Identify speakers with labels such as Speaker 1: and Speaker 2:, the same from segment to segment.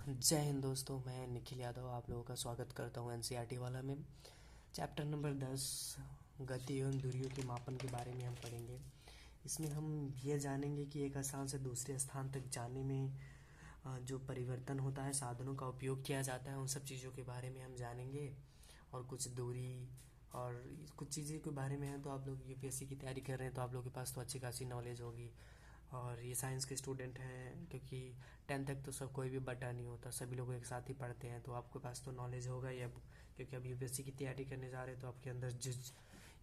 Speaker 1: जय हिंद दोस्तों। मैं निखिल यादव आप लोगों का स्वागत करता हूँ एनसीईआरटी वाला में। चैप्टर नंबर 10 गति एवं दूरियों के मापन के बारे में हम पढ़ेंगे। इसमें हम ये जानेंगे कि एक स्थान से दूसरे स्थान तक जाने में जो परिवर्तन होता है, साधनों का उपयोग किया जाता है, उन सब चीज़ों के बारे में हम जानेंगे। और कुछ दूरी और कुछ चीज़ें के बारे में है, तो आप लोग यूपीएससी की तैयारी कर रहे हैं तो आप लोगों के पास तो अच्छी खासी नॉलेज होगी। और ये साइंस के स्टूडेंट हैं, क्योंकि 10th तक तो सब कोई भी बटा नहीं होता, सभी लोग एक साथ ही पढ़ते हैं, तो आपके पास तो नॉलेज होगा ही अब। क्योंकि अब यूपीएससी की तैयारी करने जा रहे हैं तो आपके अंदर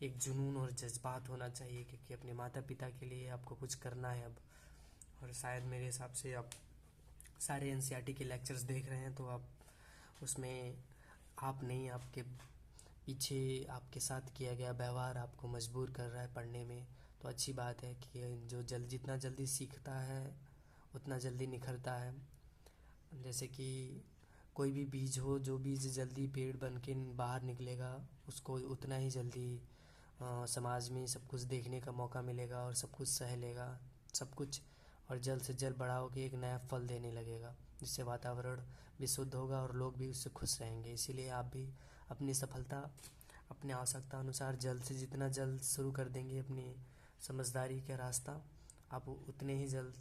Speaker 1: एक जुनून और जज्बात होना चाहिए, क्योंकि अपने माता पिता के लिए आपको कुछ करना है अब। और शायद मेरे हिसाब से आप सारे एनसीईआरटी के लेक्चर्स देख रहे हैं, तो आप उसमें आप नहीं, आपके पीछे आपके साथ किया गया व्यवहार आपको मजबूर कर रहा है पढ़ने में। तो अच्छी बात है कि जो जितना जल्दी सीखता है उतना जल्दी निखरता है। जैसे कि कोई भी बीज हो, जो बीज जल्दी पेड़ बन के बाहर निकलेगा उसको उतना ही जल्दी समाज में सब कुछ देखने का मौका मिलेगा और सब कुछ सह लेगा सब कुछ, और जल्द से जल्द बड़ा होकर एक नया फल देने लगेगा, जिससे वातावरण भी शुद्ध होगा और लोग भी उससे खुश रहेंगे। इसीलिए आप भी अपनी सफलता अपने आवश्यकता अनुसार जल्द से जितना जल्द शुरू कर देंगे अपनी समझदारी का रास्ता, आप उतने ही जल्द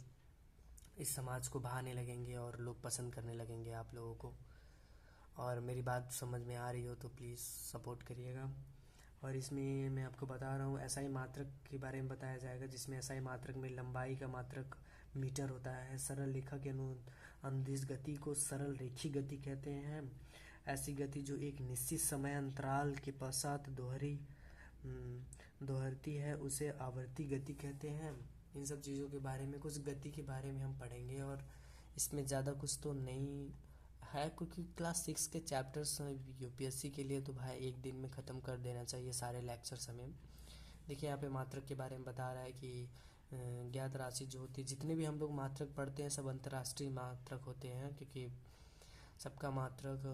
Speaker 1: इस समाज को भाने लगेंगे और लोग पसंद करने लगेंगे आप लोगों को। और मेरी बात समझ में आ रही हो तो प्लीज़ सपोर्ट करिएगा। और इसमें मैं आपको बता रहा हूँ एसआई मात्रक के बारे में बताया जाएगा, जिसमें एसआई मात्रक में लंबाई का मात्रक मीटर होता है। सरल रेखा के अनुदिश गति को सरल रेखी गति कहते हैं। ऐसी गति जो एक निश्चित समय अंतराल के पश्चात दोहरती है उसे आवर्ती गति कहते हैं। इन सब चीज़ों के बारे में, कुछ गति के बारे में हम पढ़ेंगे। और इसमें ज़्यादा कुछ तो नहीं है, क्योंकि क्लास 6 के चैप्टर्स यूपीएससी के लिए तो भाई एक दिन में ख़त्म कर देना चाहिए सारे लेक्चर्स हमें। देखिए यहाँ पे मात्रक के बारे में बता रहा है कि ज्ञात राशि जो होती है, जितने भी हम लोग मात्रक पढ़ते हैं सब अंतर्राष्ट्रीय मात्रक होते हैं, क्योंकि सबका मात्रक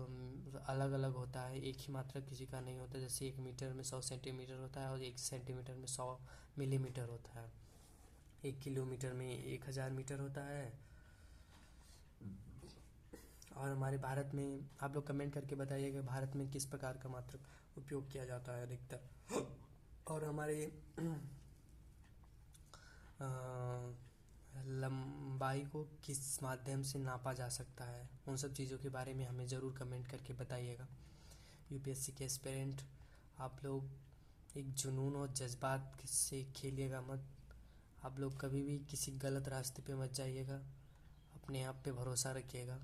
Speaker 1: अलग अलग होता है, एक ही मात्रक किसी का नहीं होता। जैसे 1 मीटर में 100 सेंटीमीटर होता है और 1 सेंटीमीटर में 100 मिलीमीटर होता है। 1 किलोमीटर में 1000 मीटर होता है। और हमारे भारत में आप लोग कमेंट करके बताइएगा भारत में किस प्रकार का मात्रक उपयोग किया जाता है अधिकतर, और हमारे लंबाई को किस माध्यम से नापा जा सकता है, उन सब चीज़ों के बारे में हमें ज़रूर कमेंट करके बताइएगा। यूपीएससी के एस्पिरेंट आप लोग एक जुनून और जज्बात से खेलिएगा मत। आप लोग कभी भी किसी गलत रास्ते पे मत जाइएगा, अपने आप पे भरोसा रखिएगा,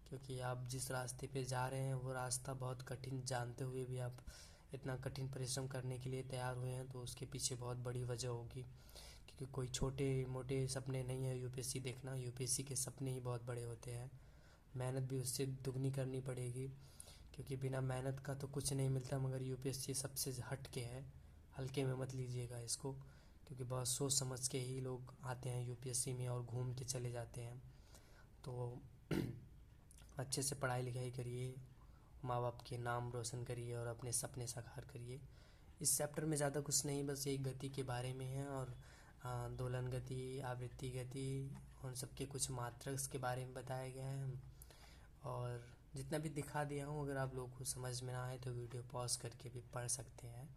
Speaker 1: क्योंकि आप जिस रास्ते पे जा रहे हैं वो रास्ता बहुत कठिन जानते हुए भी आप इतना कठिन परिश्रम करने के लिए तैयार हुए हैं, तो उसके पीछे बहुत बड़ी वजह होगी। क्योंकि कोई छोटे मोटे सपने नहीं है यूपीएससी देखना, यूपीएससी के सपने ही बहुत बड़े होते हैं। मेहनत भी उससे दुगनी करनी पड़ेगी, क्योंकि बिना मेहनत का तो कुछ नहीं मिलता। मगर यूपीएससी सबसे हट के है, हल्के में मत लीजिएगा इसको, क्योंकि बहुत सोच समझ के ही लोग आते हैं यूपीएससी में और घूम के चले जाते हैं। तो अच्छे से पढ़ाई लिखाई करिए, माँ बाप के नाम रोशन करिए और अपने सपने साकार करिए। इस चैप्टर में ज़्यादा कुछ नहीं, बस एक गति के बारे में है, और दोलन गति, आवृत्ति गति, उन सब के कुछ मात्रक के बारे में बताया गया है। और जितना भी दिखा दिया हूँ, अगर आप लोगों को समझ में ना आए तो वीडियो पॉज करके भी पढ़ सकते हैं।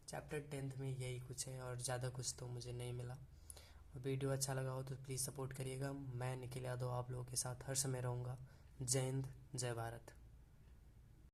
Speaker 1: चैप्टर 10th में यही कुछ है और ज़्यादा कुछ तो मुझे नहीं मिला। और वीडियो अच्छा लगा हो तो प्लीज़ सपोर्ट करिएगा। मैं निखिल यादव आप लोगों के साथ हर समय रहूँगा। जय हिंद, जय भारत।